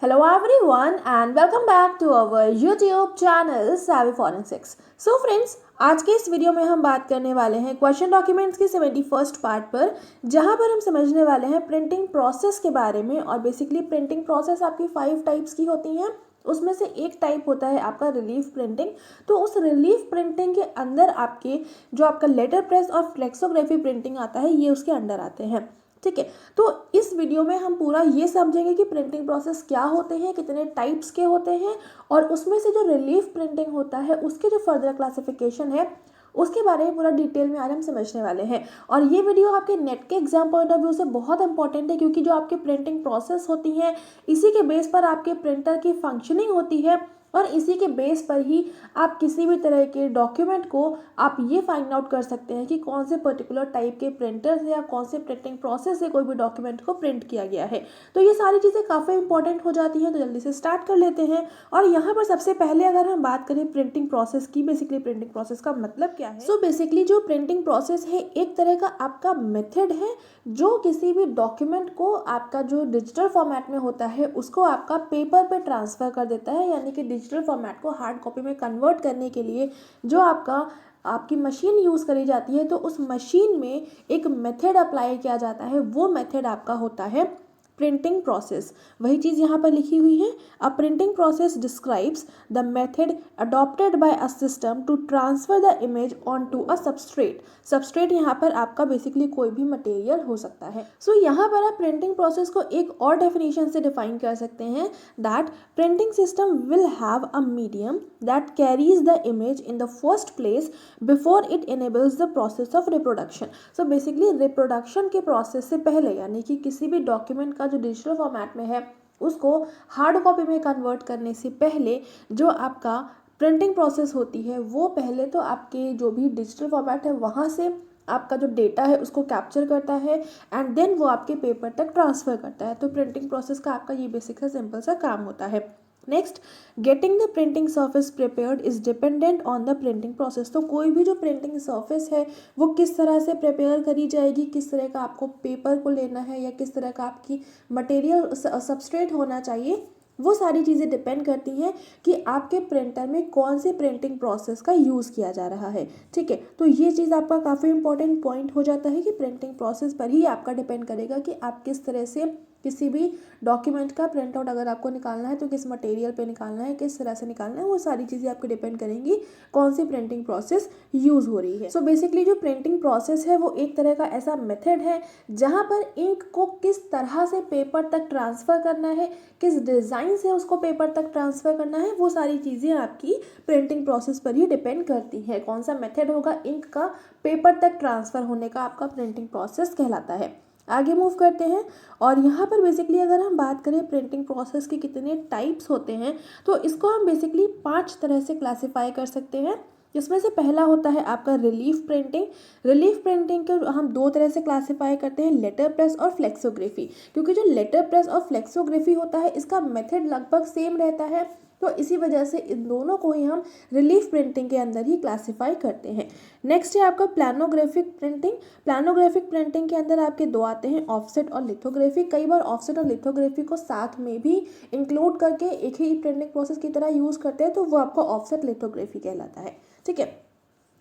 Hello everyone and welcome back to our YouTube channel Savvy Forensics. So friends, आज के इस video में हम बात करने वाले हैं क्वेश्चन डॉक्यूमेंट्स की 71st पार्ट पर, जहां पर हम समझने वाले हैं प्रिंटिंग प्रोसेस के बारे में। और बेसिकली प्रिंटिंग प्रोसेस आपकी 5 टाइप्स की होती हैं। उसमें से एक टाइप होता है आपका रिलीफ प्रिंटिंग। तो उस रिलीफ प्रिंटिंग के अंदर आपके जो आपका लेटर प्रेस और फ्लेक्सोग्राफी प्रिंटिंग आता है, ये उसके अंडर आते हैं। ठीक है, तो इस वीडियो में हम पूरा ये समझेंगे कि प्रिंटिंग प्रोसेस क्या होते हैं, कितने टाइप्स के होते हैं, और उसमें से जो रिलीफ प्रिंटिंग होता है उसके जो फर्दर क्लासिफिकेशन है उसके बारे में पूरा डिटेल में आज हम समझने वाले हैं। और ये वीडियो आपके नेट के एग्जाम पॉइंट ऑफ व्यू से बहुत इंपॉर्टेंट है, क्योंकि जो आपकी प्रिंटिंग प्रोसेस होती है इसी के बेस पर आपके प्रिंटर की फंक्शनिंग होती है, और इसी के बेस पर ही आप किसी भी तरह के डॉक्यूमेंट को आप ये फाइंड आउट कर सकते हैं कि कौन से पर्टिकुलर टाइप के प्रिंटर से या कौन से प्रिंटिंग प्रोसेस से कोई भी डॉक्यूमेंट को प्रिंट किया गया है। तो ये सारी चीज़ें काफ़ी इंपॉर्टेंट हो जाती हैं। तो जल्दी से स्टार्ट कर लेते हैं। और यहाँ पर सबसे पहले अगर हम बात करें प्रिंटिंग प्रोसेस की, बेसिकली प्रिंटिंग प्रोसेस का मतलब क्या है। सो बेसिकली जो प्रिंटिंग प्रोसेस है एक तरह का आपका मेथड है जो किसी भी डॉक्यूमेंट को आपका जो डिजिटल फॉर्मेट में होता है उसको आपका पेपर पे ट्रांसफ़र कर देता है, यानी कि डिजिटल फॉर्मेट को हार्ड कॉपी में कन्वर्ट करने के लिए जो आपकी मशीन यूज़ करी जाती है, तो उस मशीन में एक मेथड अप्लाई किया जाता है। वो मेथड आपका होता है प्रिंटिंग प्रोसेस। वही चीज़ यहाँ पर लिखी हुई है। A printing process describes the method adopted by a system to transfer the image on to a substrate. Substrate यहाँ पर आपका बेसिकली कोई भी मटेरियल हो सकता है। सो यहाँ पर आप प्रिंटिंग प्रोसेस को एक और डेफिनेशन से डिफाइन कर सकते हैं, that printing system will have a medium that carries the image in the first place before it enables the process of reproduction. So basically reproduction के प्रोसेस से पहले, यानी कि किसी भी डॉक्यूमेंट का जो डिजिटल फॉर्मेट में है उसको हार्ड कॉपी में कन्वर्ट करने से पहले जो आपका प्रिंटिंग प्रोसेस होती है वो पहले तो आपके जो भी डिजिटल फॉर्मेट है वहाँ से आपका जो डेटा है उसको कैप्चर करता है एंड देन वो आपके पेपर तक ट्रांसफ़र करता है। तो प्रिंटिंग प्रोसेस का आपका ये बेसिक सा सिंपल सा काम होता है। Next, getting the printing surface prepared is dependent on the printing process. तो कोई भी जो प्रिंटिंग सर्फेस है वो किस तरह से प्रिपेयर करी जाएगी, किस तरह का आपको पेपर को लेना है या किस तरह का आपकी मटेरियल सबस्ट्रेट होना चाहिए, वो सारी चीज़ें डिपेंड करती हैं कि आपके प्रिंटर में कौन से प्रिंटिंग प्रोसेस का यूज़ किया जा रहा है। ठीक है, तो ये चीज़ आपका काफ़ी इंपॉर्टेंट पॉइंट हो जाता है कि प्रिंटिंग प्रोसेस पर ही आपका डिपेंड करेगा कि आप किस तरह से किसी भी डॉक्यूमेंट का प्रिंट आउट अगर आपको निकालना है तो किस मटेरियल पे निकालना है, किस तरह से निकालना है, वो सारी चीज़ें आपको डिपेंड करेंगी कौन सी प्रिंटिंग प्रोसेस यूज़ हो रही है। सो बेसिकली जो प्रिंटिंग प्रोसेस है वो एक तरह का ऐसा मेथड है जहाँ पर इंक को किस तरह से पेपर तक ट्रांसफ़र करना है, किस डिज़ाइन से उसको पेपर तक ट्रांसफ़र करना है, वो सारी चीज़ें आपकी प्रिंटिंग प्रोसेस पर ही डिपेंड करती हैं। कौन सा मेथड होगा इंक का पेपर तक ट्रांसफ़र होने का, आपका प्रिंटिंग प्रोसेस कहलाता है। आगे मूव करते हैं। और यहाँ पर बेसिकली अगर हम बात करें प्रिंटिंग प्रोसेस के कितने टाइप्स होते हैं, तो इसको हम बेसिकली 5 तरह से क्लासीफाई कर सकते हैं। इसमें से पहला होता है आपका रिलीफ प्रिंटिंग। रिलीफ प्रिंटिंग को हम 2 तरह से क्लासीफाई करते हैं, लेटर प्रेस और फ्लेक्सोग्राफी। क्योंकि जो लेटर प्रेस और फ्लेक्सोग्राफी होता है इसका मेथड लगभग सेम रहता है, तो इसी वजह से इन दोनों को ही हम रिलीफ प्रिंटिंग के अंदर ही क्लासीफाई करते हैं। नेक्स्ट है आपका प्लानोग्राफिक प्रिंटिंग। प्लानोग्राफिक प्रिंटिंग के अंदर आपके 2 आते हैं, ऑफसेट और लिथोग्राफी। कई बार ऑफसेट और लिथोग्राफी को साथ में भी इंक्लूड करके एक ही प्रिंटिंग प्रोसेस की तरह यूज़ करते हैं, तो वो आपका ऑफसेट लिथोग्राफी कहलाता है। ठीक है,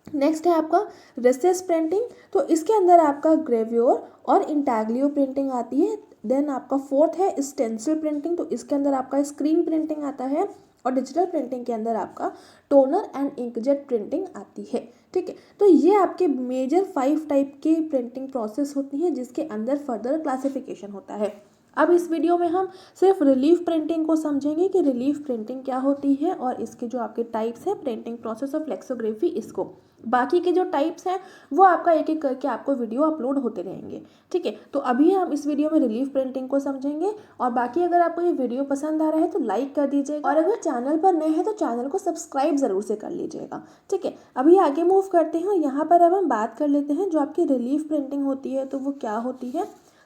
नेक्स्ट है आपका रेसेस प्रिंटिंग। तो इसके अंदर आपका ग्रेव्योर और इंटाग्लियो प्रिंटिंग आती है। देन आपका फोर्थ है स्टेंसिल प्रिंटिंग। तो इसके अंदर आपका स्क्रीन प्रिंटिंग आता है, और डिजिटल प्रिंटिंग के अंदर आपका टोनर एंड इंकजेट प्रिंटिंग आती है। ठीक है, तो ये आपके मेजर 5 टाइप के प्रिंटिंग प्रोसेस होती हैं जिसके अंदर फर्दर क्लासिफिकेशन होता है। अब इस वीडियो में हम सिर्फ रिलीफ प्रिंटिंग को समझेंगे कि रिलीफ प्रिंटिंग क्या होती है और इसके जो आपके टाइप्स हैं, प्रिंटिंग प्रोसेस और फ्लेक्सोग्राफी, इसको बाकी के जो टाइप्स हैं वो आपका एक एक करके आपको वीडियो अपलोड होते रहेंगे। ठीक है, तो अभी हम इस वीडियो में रिलीफ प्रिंटिंग को समझेंगे। और बाकी अगर आपको ये वीडियो पसंद आ रहा है तो लाइक कर दीजिएगा, और अगर चैनल पर नए हैं तो चैनल को सब्सक्राइब ज़रूर से कर लीजिएगा। ठीक है, अभी आगे मूव करते हैं और यहाँ पर अब हम बात कर लेते हैं जो आपकी रिलीफ प्रिंटिंग होती है तो वो क्या होती है।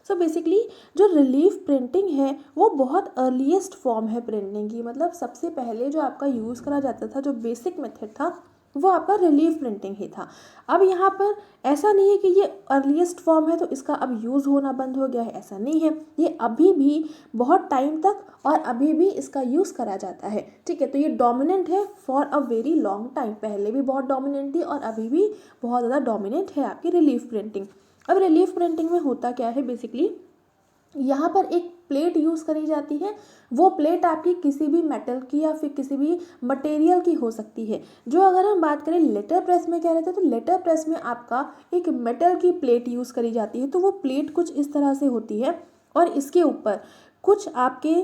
सो बेसिकली जो रिलीफ प्रिंटिंग है वो बहुत अर्लीस्ट फॉर्म है प्रिंटिंग की। मतलब सबसे पहले जो आपका यूज़ करा जाता था, जो बेसिक मेथड था, वो आपका रिलीफ प्रिंटिंग ही था। अब यहाँ पर ऐसा नहीं है कि ये अर्लीस्ट फॉर्म है तो इसका अब यूज़ होना बंद हो गया है, ऐसा नहीं है। ये अभी भी बहुत टाइम तक और अभी भी इसका यूज़ करा जाता है, ठीक है। तो ये डोमिनेंट है for a very long time, पहले भी बहुत डोमिनेंट थी और अभी भी बहुत ज़्यादा डोमिनेंट है आपकी रिलीफ प्रिंटिंग। अब रिलीफ प्रिंटिंग में होता क्या है बेसिकली, यहाँ पर एक प्लेट यूज़ करी जाती है। वो प्लेट आपकी किसी भी मेटल की या फिर किसी भी मटेरियल की हो सकती है। जो अगर हम बात करें लेटर प्रेस में क्या रहता है, तो लेटर प्रेस में आपका एक मेटल की प्लेट यूज़ करी जाती है। तो वो प्लेट कुछ इस तरह से होती है और इसके ऊपर कुछ आपके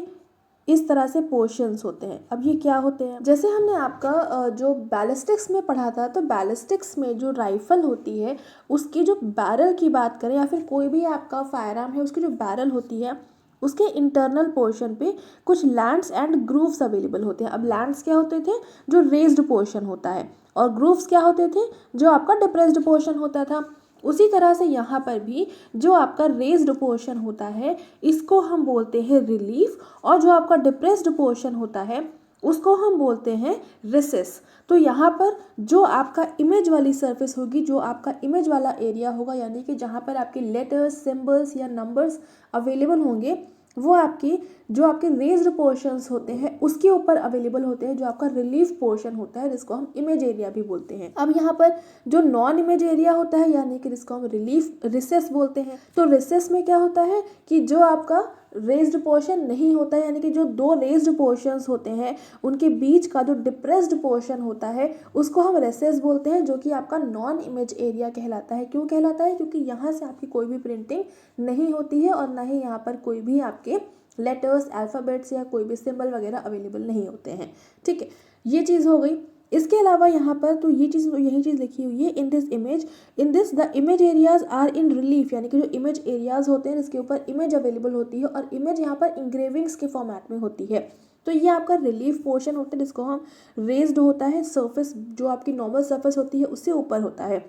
इस तरह से पोर्शंस होते हैं। अब ये क्या होते हैं, जैसे हमने आपका जो बैलिस्टिक्स में पढ़ा था, तो बैलिस्टिक्स में जो राइफल होती है उसकी जो बैरल की बात करें या फिर कोई भी आपका फायर आर्म है उसकी जो बैरल होती है उसके इंटरनल पोर्शन पे कुछ लैंड्स एंड ग्रूव्स अवेलेबल होते हैं। अब लैंड्स क्या होते थे, जो रेज्ड पोर्शन होता है, और ग्रूव्स क्या होते थे, जो आपका डिप्रेस्ड पोर्शन होता था। उसी तरह से यहाँ पर भी जो आपका रेज्ड पोर्शन होता है इसको हम बोलते हैं रिलीफ, और जो आपका डिप्रेस्ड पोर्शन होता है उसको हम बोलते हैं रिसेस। तो यहाँ पर जो आपका इमेज वाली सरफेस होगी, जो आपका इमेज वाला एरिया होगा, यानी कि जहाँ पर आपके लेटर्स, सिंबल्स या नंबर्स अवेलेबल होंगे, वो आपकी जो आपके रेज्ड पोर्शंस होते हैं उसके ऊपर अवेलेबल होते हैं, जो आपका रिलीफ पोर्शन होता है जिसको हम इमेज एरिया भी बोलते हैं। अब यहाँ पर जो नॉन इमेज एरिया होता है यानी कि जिसको हम रिलीफ रिसेस बोलते हैं, तो रिसेस में क्या होता है कि जो आपका रेज्ड पोर्शन नहीं होता है, यानी कि जो दो रेज्ड पोर्शंस होते हैं उनके बीच का जो डिप्रेस्ड पोर्शन होता है उसको हम रेसेस बोलते हैं, जो कि आपका नॉन इमेज एरिया कहलाता है। क्यों कहलाता है, क्योंकि यहाँ से आपकी कोई भी प्रिंटिंग नहीं होती है और ना ही यहाँ पर कोई भी आपके लेटर्स, अल्फ़ाबेट्स या कोई भी सिंबल वगैरह अवेलेबल नहीं होते हैं, ठीक है। ये चीज़ हो गई। इसके अलावा यहाँ पर तो ये चीज़, यही चीज़ लिखी हुई है, in this image, in this the image areas are in relief, यानी कि जो इमेज एरियाज होते हैं इसके ऊपर इमेज अवेलेबल होती है और इमेज यहाँ पर इंग्रेविंग्स के फॉर्मेट में होती है। तो ये आपका रिलीफ पोर्शन होता है जिसको हम रेज्ड होता है, सरफेस जो आपकी नॉर्मल सरफेस होती है उससे ऊपर होता है,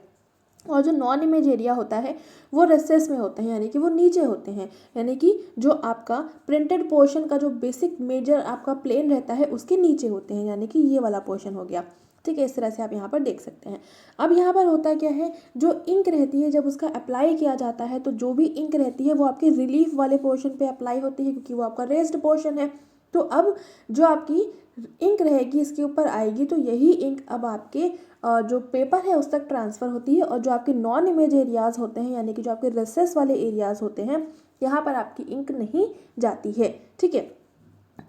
और जो नॉन इमेज एरिया होता है वो रेसेस में होते हैं, यानी कि वो नीचे होते हैं, यानी कि जो आपका प्रिंटेड पोर्शन का जो बेसिक मेजर आपका प्लेन रहता है उसके नीचे होते हैं, यानी कि ये वाला पोर्शन हो गया, ठीक है। इस तरह से आप यहाँ पर देख सकते हैं। अब यहाँ पर होता क्या है, जो इंक रहती है जब उसका अप्लाई किया जाता है तो जो भी इंक रहती है वो आपके रिलीफ वाले पोर्शन पे अप्लाई होती है क्योंकि वो आपका रेज्ड पोर्शन है। तो अब जो आपकी इंक रहेगी इसके ऊपर आएगी, तो यही इंक अब आपके जो पेपर है उस तक ट्रांसफ़र होती है, और जो आपके नॉन इमेज एरियाज़ होते हैं यानी कि जो आपके रेसेस वाले एरियाज़ होते हैं यहाँ पर आपकी इंक नहीं जाती है, ठीक है।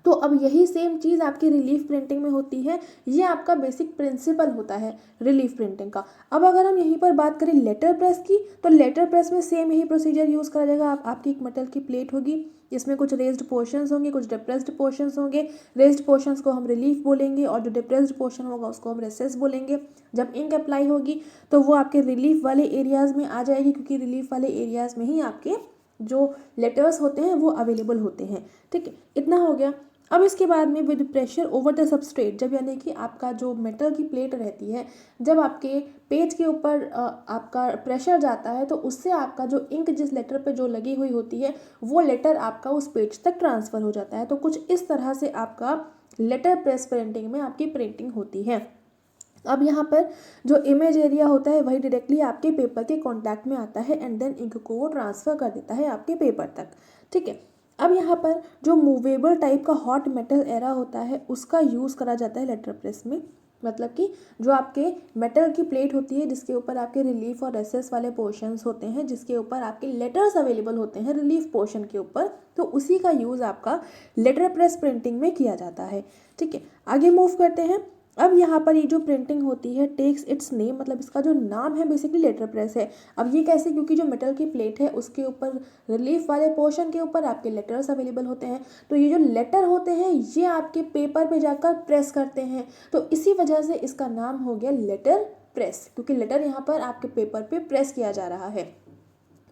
तो अब यही सेम चीज़ आपकी रिलीफ प्रिंटिंग में होती है। ये आपका बेसिक प्रिंसिपल होता है रिलीफ प्रिंटिंग का। अब अगर हम यहीं पर बात करें लेटर प्रेस की, तो लेटर प्रेस में सेम यही प्रोसीजर यूज़ करा जाएगा। आपकी एक मेटल की प्लेट होगी, इसमें कुछ रेज्ड पोर्शंस होंगे, कुछ डिप्रेस्ड पोर्शंस होंगे। रेज्ड पोर्शंस को हम रिलीफ बोलेंगे और जो डिप्रेस्ड पोर्शन होगा उसको हम रेसेस बोलेंगे। जब इंक अप्लाई होगी तो वो आपके रिलीफ वाले एरियाज़ में आ जाएगी, क्योंकि रिलीफ वाले एरियाज़ में ही आपके जो लेटर्स होते हैं वो अवेलेबल होते हैं, ठीक है। इतना हो गया। अब इसके बाद में with pressure over the substrate, जब यानी कि आपका जो मेटल की प्लेट रहती है, जब आपके पेज के ऊपर आपका प्रेशर जाता है तो उससे आपका जो इंक जिस लेटर पे जो लगी हुई होती है वो लेटर आपका उस पेज तक ट्रांसफ़र हो जाता है। तो कुछ इस तरह से आपका लेटर प्रेस प्रिंटिंग में आपकी प्रिंटिंग होती है। अब यहाँ पर जो इमेज एरिया होता है वही डायरेक्टली आपके पेपर के कांटेक्ट में आता है एंड देन इंक को वो ट्रांसफ़र कर देता है आपके पेपर तक, ठीक है। अब यहाँ पर जो मूवेबल टाइप का हॉट मेटल एरा होता है उसका यूज़ करा जाता है लेटर प्रेस में। मतलब कि जो आपके मेटल की प्लेट होती है जिसके ऊपर आपके रिलीफ और रेसेस वाले पोर्शंस होते हैं, जिसके ऊपर आपके लेटर्स अवेलेबल होते हैं रिलीफ पोर्शन के ऊपर, तो उसी का यूज़ आपका लेटर प्रेस प्रिंटिंग में किया जाता है, ठीक है। आगे मूव करते हैं। अब यहाँ पर ये जो प्रिंटिंग होती है टेक्स इट्स नेम, मतलब इसका जो नाम है बेसिकली लेटर प्रेस है। अब ये कैसे, क्योंकि जो मेटल की प्लेट है उसके ऊपर रिलीफ वाले पोर्शन के ऊपर आपके लेटर्स अवेलेबल होते हैं, तो ये जो लेटर होते हैं ये आपके पेपर पे जाकर प्रेस करते हैं, तो इसी वजह से इसका नाम हो गया लेटर प्रेस, क्योंकि लेटर यहाँ पर आपके पेपर पे प्रेस किया जा रहा है,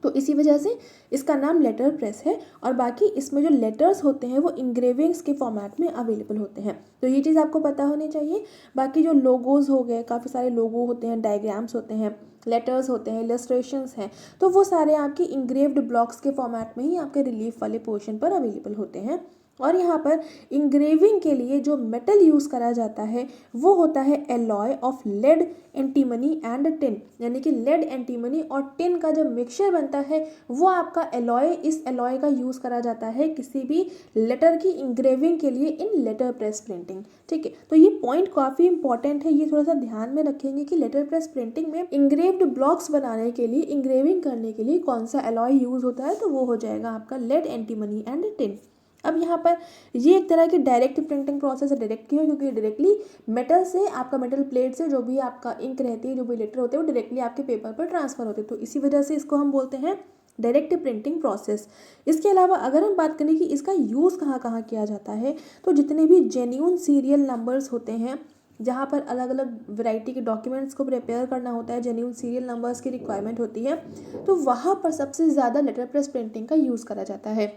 तो इसी वजह से इसका नाम लेटर प्रेस है। और बाकी इसमें जो लेटर्स होते हैं वो इंग्रेविंग्स के फॉर्मेट में अवेलेबल होते हैं, तो ये चीज़ आपको पता होनी चाहिए। बाकी जो लोगोज हो गए, काफ़ी सारे लोगो होते हैं, डायग्राम्स होते हैं, लेटर्स होते हैं, इलस्ट्रेशंस हैं, तो वो सारे आपके इंग्रेव्ड ब्लॉक्स के फॉर्मेट में ही आपके रिलीफ वाले पोर्शन पर अवेलेबल होते हैं। और यहाँ पर इंग्रेविंग के लिए जो मेटल यूज़ करा जाता है वो होता है alloy of lead, antimony and tin, यानी कि लेड, एंटीमनी और टिन का जब मिक्सचर बनता है वो आपका एलॉय, इस एलॉय का यूज़ करा जाता है किसी भी लेटर की इंग्रेविंग के लिए इन लेटर प्रेस प्रिंटिंग। ठीक है, तो ये पॉइंट काफ़ी इंपॉर्टेंट है, ये थोड़ा सा ध्यान में रखेंगे कि लेटर प्रेस प्रिंटिंग में इंग्रेव्ड ब्लॉक्स बनाने के लिए, इंग्रेविंग करने के लिए कौन सा एलॉय यूज़ होता है, तो वो हो जाएगा आपका लेड, एंटीमनी एंड टिन। अब यहाँ पर ये एक तरह की डायरेक्ट प्रिंटिंग प्रोसेस है, डायरेक्ट क्यों, क्योंकि डायरेक्टली मेटल से, आपका मेटल प्लेट से जो भी आपका इंक रहती है, जो भी लेटर होते हैं वो डायरेक्टली आपके पेपर पर ट्रांसफर होते हैं, तो इसी वजह से इसको हम बोलते हैं डायरेक्ट प्रिंटिंग प्रोसेस। इसके अलावा अगर हम बात करें कि इसका यूज़ कहाँ कहाँ किया जाता है, तो जितने भी जेन्यून सीरियल नंबर्स होते हैं, जहाँ पर अलग अलग वैरायटी के डॉक्यूमेंट्स को प्रिपेयर करना होता है, जेन्यून सीरियल नंबर्स की रिक्वायरमेंट होती है, तो वहाँ पर सबसे ज़्यादा लेटर प्रेस प्रिंटिंग का यूज़ करा जाता है।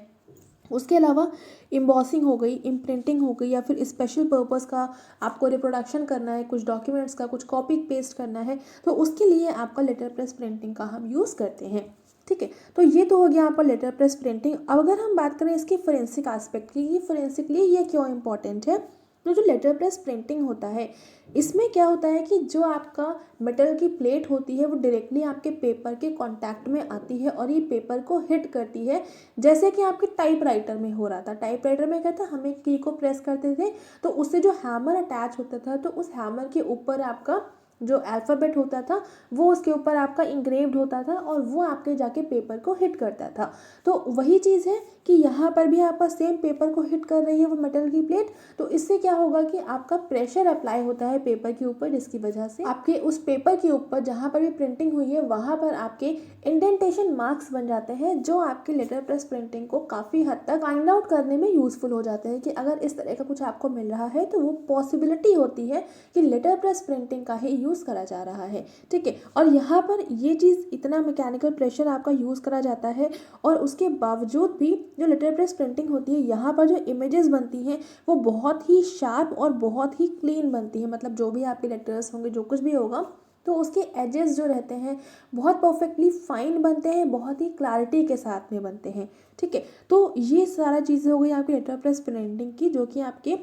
उसके अलावा इम्बॉसिंग हो गई, इम्प्रिंटिंग हो गई, या फिर स्पेशल पर्पस का आपको रिप्रोडक्शन करना है कुछ डॉक्यूमेंट्स का, कुछ कॉपी पेस्ट करना है, तो उसके लिए आपका लेटर प्रेस प्रिंटिंग का हम यूज़ करते हैं। ठीक है, तो ये तो हो गया आपका लेटर प्रेस प्रिंटिंग। अब अगर हम बात करें इसकी फोरेंसिक एस्पेक्ट की, ये फोरेंसिकली ये क्यों इंपॉर्टेंट है, तो जो लेटर प्रेस प्रिंटिंग होता है इसमें क्या होता है कि जो आपका मेटल की प्लेट होती है वो डायरेक्टली आपके पेपर के कांटेक्ट में आती है और ये पेपर को हिट करती है, जैसे कि आपके टाइपराइटर में हो रहा था। टाइपराइटर में क्या था, हम एक की को प्रेस करते थे तो उससे जो हैमर अटैच होता था, तो उस हैमर के ऊपर आपका जो अल्फ़ाबेट होता था वो उसके ऊपर आपका इंग्रेव्ड होता था और वो आपके जाके पेपर को हिट करता था। तो वही चीज़ है कि यहाँ पर भी आपका सेम पेपर को हिट कर रही है वो मेटल की प्लेट, तो इससे क्या होगा कि आपका प्रेशर अप्लाई होता है पेपर के ऊपर, जिसकी वजह से आपके उस पेपर के ऊपर जहाँ पर भी प्रिंटिंग हुई है वहाँ पर आपके इंडेंटेशन मार्क्स बन जाते हैं, जो आपके लेटर प्रेस प्रिंटिंग को काफ़ी हद तक फाइंड आउट करने में यूज़फुल हो जाते हैं कि अगर इस तरह का कुछ आपको मिल रहा है तो वो पॉसिबिलिटी होती है कि लेटर प्रेस प्रिंटिंग का ही यूज़ करा जा रहा है। ठीक है, और यहाँ पर ये चीज़ इतना मैकेनिकल प्रेशर आपका यूज़ करा जाता है और उसके बावजूद भी जो लेटर प्रेस प्रिंटिंग होती है यहाँ पर जो इमेजेस बनती हैं वो बहुत ही शार्प और बहुत ही क्लीन बनती है। मतलब जो भी आपके लेटर्स होंगे, जो कुछ भी होगा, तो उसके एजेस जो रहते हैं बहुत परफेक्टली फाइन बनते हैं, बहुत ही क्लैरिटी के साथ में बनते हैं। ठीक है, तो ये सारा चीज़ें हो गई आपकी लेटर प्रेस प्रिंटिंग की, जो कि आपके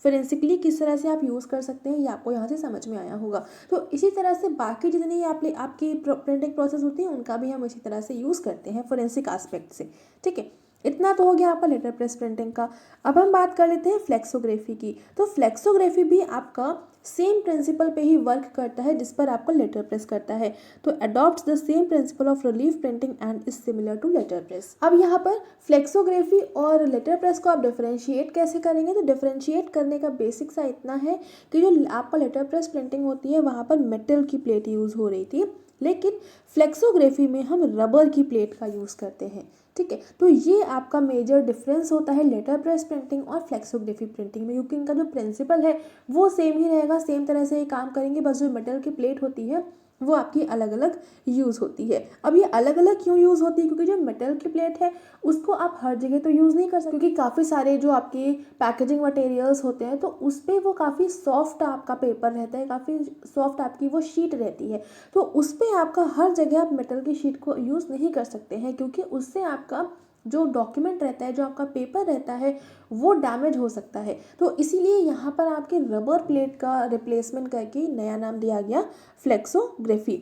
फोरेंसिकली किस तरह से आप यूज़ कर सकते हैं ये आपको यहाँ से समझ में आया होगा। तो इसी तरह से बाकी जितनी आपकी प्रिंटिंग प्रोसेस होती है उनका भी हम इसी तरह से यूज़ करते हैं फोरेंसिक एस्पेक्ट से। ठीक है, इतना तो हो गया आपका लेटर प्रेस प्रिंटिंग का। अब हम बात कर लेते हैं फ्लेक्सोग्राफी की। तो फ्लेक्सोग्राफी भी आपका सेम प्रिंसिपल पे ही वर्क करता है जिस पर आपका लेटर प्रेस करता है, तो adopts the same principle of relief printing and is similar to letterpress. अब यहाँ पर फ्लेक्सोग्राफी और लेटर प्रेस को आप डिफरेंशिएट कैसे करेंगे, तो डिफरेंशिएट करने का बेसिक सा इतना है कि जो आपका लेटर प्रेस प्रिंटिंग होती है वहाँ पर मेटल की प्लेट यूज़ हो रही थी, लेकिन फ्लेक्सोग्राफी में हम रबर की प्लेट का यूज़ करते हैं। ठीक है, तो ये आपका मेजर डिफरेंस होता है लेटर प्रेस प्रिंटिंग और फ्लेक्सोग्राफी प्रिंटिंग में, क्योंकि इनका जो प्रिंसिपल है वो सेम ही रहेगा, सेम तरह से ये काम करेंगे, बस जो मेटल की प्लेट होती है वो आपकी अलग अलग यूज़ होती है। अब ये अलग अलग क्यों यूज़ होती है, क्योंकि जो मेटल की प्लेट है उसको आप हर जगह तो यूज़ नहीं कर सकते, क्योंकि काफ़ी सारे जो आपके पैकेजिंग मटेरियल्स होते हैं तो उस पर वो काफ़ी सॉफ्ट आपका पेपर रहता है, काफ़ी सॉफ्ट आपकी वो शीट रहती है, तो उस पर आपका हर जगह आप मेटल की शीट को यूज़ नहीं कर सकते हैं, क्योंकि उससे आपका जो डॉक्यूमेंट रहता है, जो आपका पेपर रहता है वो डैमेज हो सकता है। तो इसीलिए यहाँ पर आपके रबर प्लेट का रिप्लेसमेंट करके नया नाम दिया गया फ्लेक्सोग्राफी।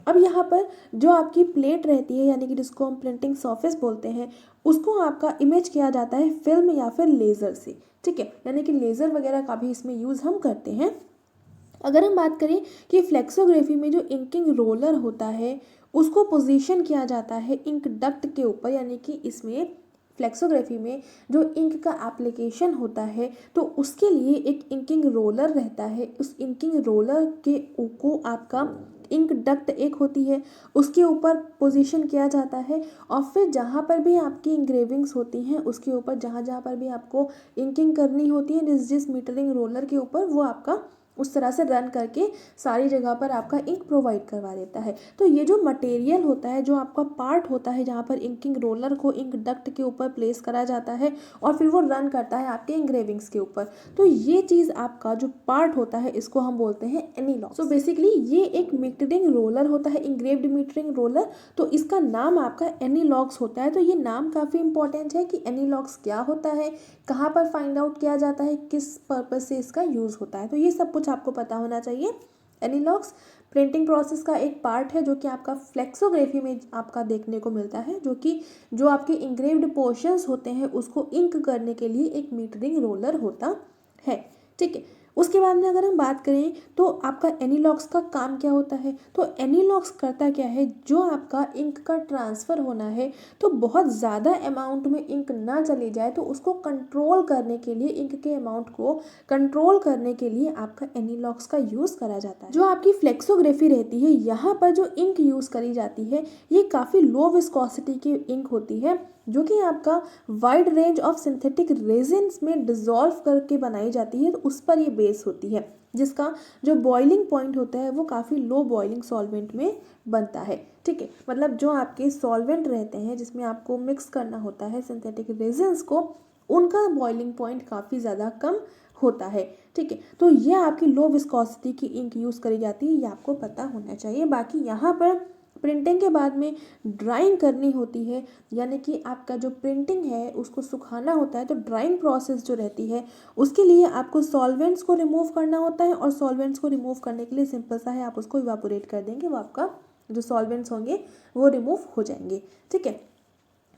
अब यहाँ पर जो आपकी प्लेट रहती है, यानी कि जिसको हम प्रिंटिंग सरफेस बोलते हैं, उसको आपका इमेज किया जाता है फिल्म या फिर लेज़र से। ठीक है, यानी कि लेज़र वगैरह का भी इसमें यूज़ हम करते हैं। अगर हम बात करें कि फ्लेक्सोग्राफी में जो इंकिंग रोलर होता है उसको पोजीशन किया जाता है इंक डक्ट के ऊपर, यानी कि इसमें फ्लेक्सोग्राफी में जो इंक का एप्लीकेशन होता है तो उसके लिए एक इंकिंग रोलर रहता है। उस इंकिंग रोलर के को आपका इंक डक्ट एक होती है उसके ऊपर पोजीशन किया जाता है, और फिर जहाँ पर भी आपकी इंग्रेविंग्स होती हैं उसके ऊपर जहाँ जहाँ पर भी आपको इंकिंग करनी होती है जिस जिस मीटरिंग रोलर के ऊपर, वो आपका उस तरह से रन करके सारी जगह पर आपका इंक प्रोवाइड करवा देता है। तो ये जो मटेरियल होता है, जो आपका पार्ट होता है जहाँ पर इंकिंग रोलर को इंक डक्ट के ऊपर प्लेस करा जाता है और फिर वो रन करता है आपके इंग्रेविंग्स के ऊपर, तो ये चीज़ आपका जो पार्ट होता है इसको हम बोलते हैं एनीलॉग। सो बेसिकली ये एक मीटरिंग रोलर होता है, इंग्रेव्ड मीटरिंग रोलर, तो इसका नाम आपका एनीलॉग्स होता है। तो ये नाम काफ़ी इंपॉर्टेंट है कि एनीलॉग्स क्या होता है, कहाँ पर फाइंड आउट किया जाता है, किस पर्पज से इसका यूज़ होता है, तो ये सब कुछ आपको पता होना चाहिए। एनीलॉग्स प्रिंटिंग प्रोसेस का एक पार्ट है जो कि आपका फ्लेक्सोग्राफी में आपका देखने को मिलता है, जो आपके इंग्रेव्ड पोर्शंस होते हैं उसको इंक करने के लिए एक मीटरिंग रोलर होता है। ठीक है, उसके बाद में अगर हम बात करें तो आपका एनीलॉग्स का काम क्या होता है, तो एनीलॉग्स करता क्या है, जो आपका इंक का ट्रांसफ़र होना है तो बहुत ज़्यादा अमाउंट में इंक ना चली जाए, तो उसको कंट्रोल करने के लिए, इंक के अमाउंट को कंट्रोल करने के लिए आपका एनीलॉग्स का यूज़ करा जाता है। जो आपकी फ्लेक्सोग्राफी रहती है, यहाँ पर जो इंक यूज़ करी जाती है ये काफ़ी लो विस्कोसिटी की इंक होती है, जो कि आपका wide range of synthetic resins में डिज़ोल्व करके बनाई जाती है, तो उस पर ये बेस होती है, जिसका जो बॉइलिंग पॉइंट होता है वो काफ़ी लो बॉइलिंग सॉल्वेंट में बनता है। ठीक है, मतलब जो आपके सॉल्वेंट रहते हैं जिसमें आपको मिक्स करना होता है सिंथेटिक रेजिन्स को, उनका बॉइलिंग पॉइंट काफ़ी ज़्यादा कम होता है। ठीक है, तो ये आपकी लो विस्कोसिटी की इंक यूज़ करी जाती है, ये आपको पता होना चाहिए। बाकी यहाँ पर प्रिंटिंग के बाद में ड्राइंग करनी होती है, यानी कि आपका जो प्रिंटिंग है उसको सुखाना होता है, तो ड्राइंग प्रोसेस जो रहती है उसके लिए आपको सॉल्वेंट्स को रिमूव करना होता है, और सॉल्वेंट्स को रिमूव करने के लिए सिंपल सा है, आप उसको इवापोरेट कर देंगे, वो आपका जो सॉल्वेंट्स होंगे वो रिमूव हो जाएंगे। ठीक है,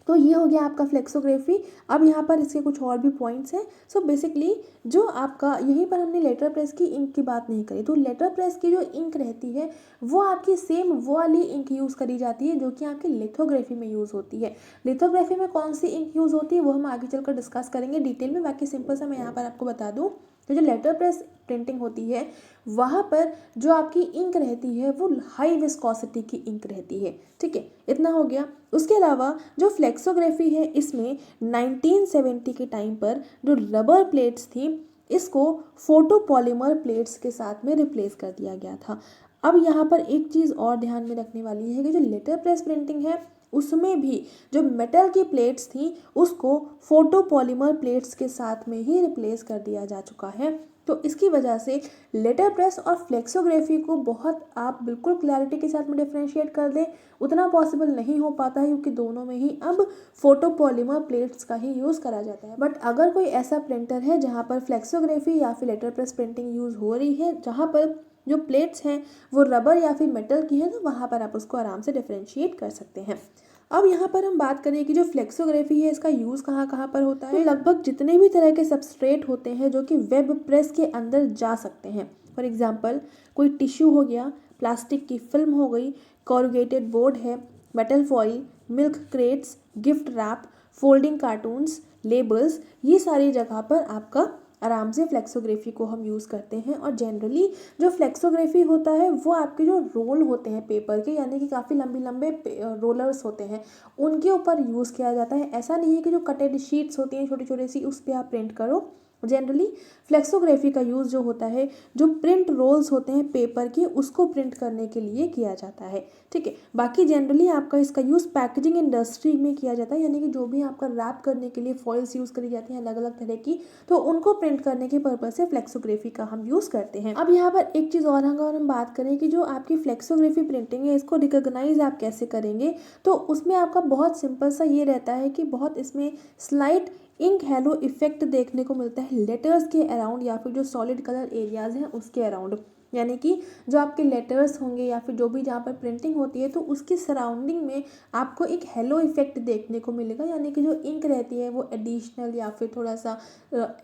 तो ये हो गया आपका फ्लेक्सोग्राफी। अब यहाँ पर इसके कुछ और भी पॉइंट्स हैं। सो बेसिकली जो आपका, यहीं पर हमने लेटर प्रेस की इंक की बात नहीं करी, तो लेटर प्रेस की जो इंक रहती है वो आपकी सेम वो वाली इंक यूज़ करी जाती है जो कि आपकी लिथोग्राफी में यूज़ होती है। लिथोग्राफी में कौन सी इंक यूज़ होती है वो हम आगे चलकर डिस्कस करेंगे डिटेल में। बाकी सिंपल सा मैं यहाँ पर आपको बता दूँ, तो जो लेटर प्रेस प्रिंटिंग होती है वहाँ पर जो आपकी इंक रहती है वो हाई विस्कोसिटी की इंक रहती है। ठीक है, इतना हो गया। उसके अलावा जो फ्लेक्सोग्राफी है इसमें 1970 के टाइम पर जो रबर प्लेट्स थी इसको फोटोपॉलीमर प्लेट्स के साथ में रिप्लेस कर दिया गया था। अब यहाँ पर एक चीज़ और ध्यान में रखने वाली है कि जो लेटर प्रेस प्रिंटिंग है उसमें भी जो मेटल की प्लेट्स थी उसको फोटोपॉलीमर प्लेट्स के साथ में ही रिप्लेस कर दिया जा चुका है। तो इसकी वजह से लेटर प्रेस और फ्लेक्सोग्राफी को बहुत आप बिल्कुल क्लैरिटी के साथ में डिफ्रेंशिएट कर दें उतना पॉसिबल नहीं हो पाता है, क्योंकि दोनों में ही अब फोटोपॉलीमर प्लेट्स का ही यूज़ करा जाता है। बट अगर कोई ऐसा प्रिंटर है जहाँ पर फ्लेक्सोग्राफी या फिर लेटर प्रेस प्रिंटिंग यूज़ हो रही है, जहाँ पर जो प्लेट्स हैं वो रबर या फिर मेटल की हैं, तो वहाँ पर आप उसको आराम से डिफ्रेंशिएट कर सकते हैं। अब यहाँ पर हम बात करें कि जो फ्लेक्सोग्राफी है इसका यूज़ कहाँ कहाँ पर होता है। तो लगभग जितने भी तरह के सबस्ट्रेट होते हैं जो कि वेब प्रेस के अंदर जा सकते हैं, फॉर एग्जांपल कोई टिश्यू हो गया, प्लास्टिक की फिल्म हो गई, कॉरुगेटेड बोर्ड है, metal foil, milk crates, gift wrap, folding cartoons, labels, ये सारी जगह पर आपका आराम से फ्लेक्सोग्राफी को हम यूज़ करते हैं। और जनरली जो फ्लेक्सोग्राफी होता है वो आपके जो रोल होते हैं पेपर के, यानी कि काफ़ी लंबे लंबे रोलर्स होते हैं, उनके ऊपर यूज़ किया जाता है। ऐसा नहीं है कि जो कटेड शीट्स होती हैं छोटी छोटी सी उस पर आप प्रिंट करो। जनरली फ्लेक्सोग्राफी का यूज़ जो होता है, जो प्रिंट रोल्स होते हैं पेपर के उसको प्रिंट करने के लिए किया जाता है। ठीक है, बाकी जनरली आपका इसका यूज़ पैकेजिंग इंडस्ट्री में किया जाता है, यानी कि जो भी आपका रैप करने के लिए फॉइल्स यूज़ करी जाती हैं अलग अलग तरह की, तो उनको प्रिंट करने के पर्पज़ से फ्लेक्सोग्राफी का हम यूज़ करते हैं। अब यहाँ पर एक चीज़ और अगर हम बात करें कि जो आपकी फ्लेक्सोग्राफी प्रिंटिंग है इसको रिकॉग्नाइज आप कैसे करेंगे, तो उसमें आपका बहुत सिंपल सा ये रहता है कि बहुत इसमें स्लाइट इंक हैलो इफेक्ट देखने को मिलता है लेटर्स के अराउंड या फिर जो सॉलिड कलर एरियाज़ हैं उसके अराउंड, यानी कि जो आपके लेटर्स होंगे या फिर जो भी जहाँ पर प्रिंटिंग होती है तो उसकी सराउंडिंग में आपको एक हेलो इफेक्ट देखने को मिलेगा, यानी कि जो इंक रहती है वो एडिशनल या फिर थोड़ा सा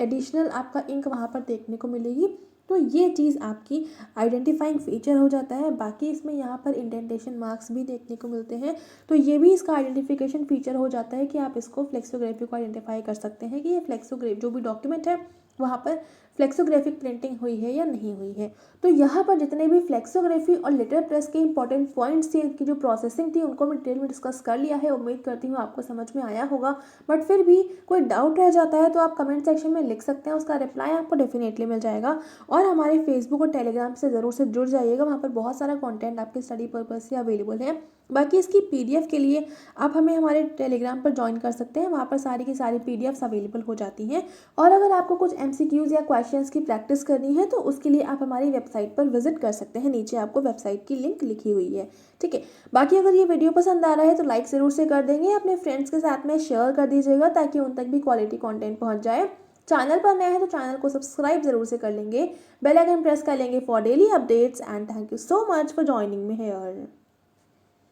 एडिशनल आपका इंक वहाँ पर देखने को मिलेगी। तो ये चीज़ आपकी आइडेंटिफाइंग फीचर हो जाता है। बाकी इसमें यहाँ पर इंडेंटेशन मार्क्स भी देखने को मिलते हैं, तो ये भी इसका आइडेंटिफिकेशन फीचर हो जाता है कि आप इसको फ्लेक्सोग्राफी को आइडेंटिफाई कर सकते हैं कि ये फ्लेक्सोग्राफी जो भी डॉक्यूमेंट है वहाँ पर फ्लेक्सोग्राफिक प्रिंटिंग हुई है या नहीं हुई है। तो यहाँ पर जितने भी फ्लेक्सोग्राफी और लेटर प्रेस के इंपॉर्टेंट पॉइंट्स थी, इनकी जो प्रोसेसिंग थी, उनको मैं डिटेल में डिस्कस कर लिया है। उम्मीद करती हूँ आपको समझ में आया होगा। बट फिर भी कोई डाउट रह जाता है तो आप कमेंट सेक्शन में लिख सकते हैं, उसका रिप्लाई आपको डेफिनेटली मिल जाएगा। और हमारे फेसबुक और टेलीग्राम से ज़रूर से जुड़ जाइएगा, वहाँ पर बहुत सारा कॉन्टेंट आपके स्टडी पर्पज़ से अवेलेबल है। बाकी इसकी PDF के लिए आप हमें हमारे टेलीग्राम पर ज्वाइन कर सकते हैं, वहाँ पर सारी की सारी PDFs अवेलेबल हो जाती हैं। और अगर आपको कुछ MCQs या क्वेश्चंस की प्रैक्टिस करनी है तो उसके लिए आप हमारी वेबसाइट पर विजिट कर सकते हैं, नीचे आपको वेबसाइट की लिंक लिखी हुई है। ठीक है, बाकी अगर ये वीडियो पसंद आ रहा है तो लाइक ज़रूर से कर देंगे, अपने फ्रेंड्स के साथ में शेयर कर दीजिएगा ताकि उन तक भी क्वालिटी कॉन्टेंट पहुँच जाए। चैनल पर नए हैं तो चैनल को सब्सक्राइब जरूर से कर लेंगे, बेल आइकन प्रेस कर लेंगे for daily updates. And thank you so much for joining me here.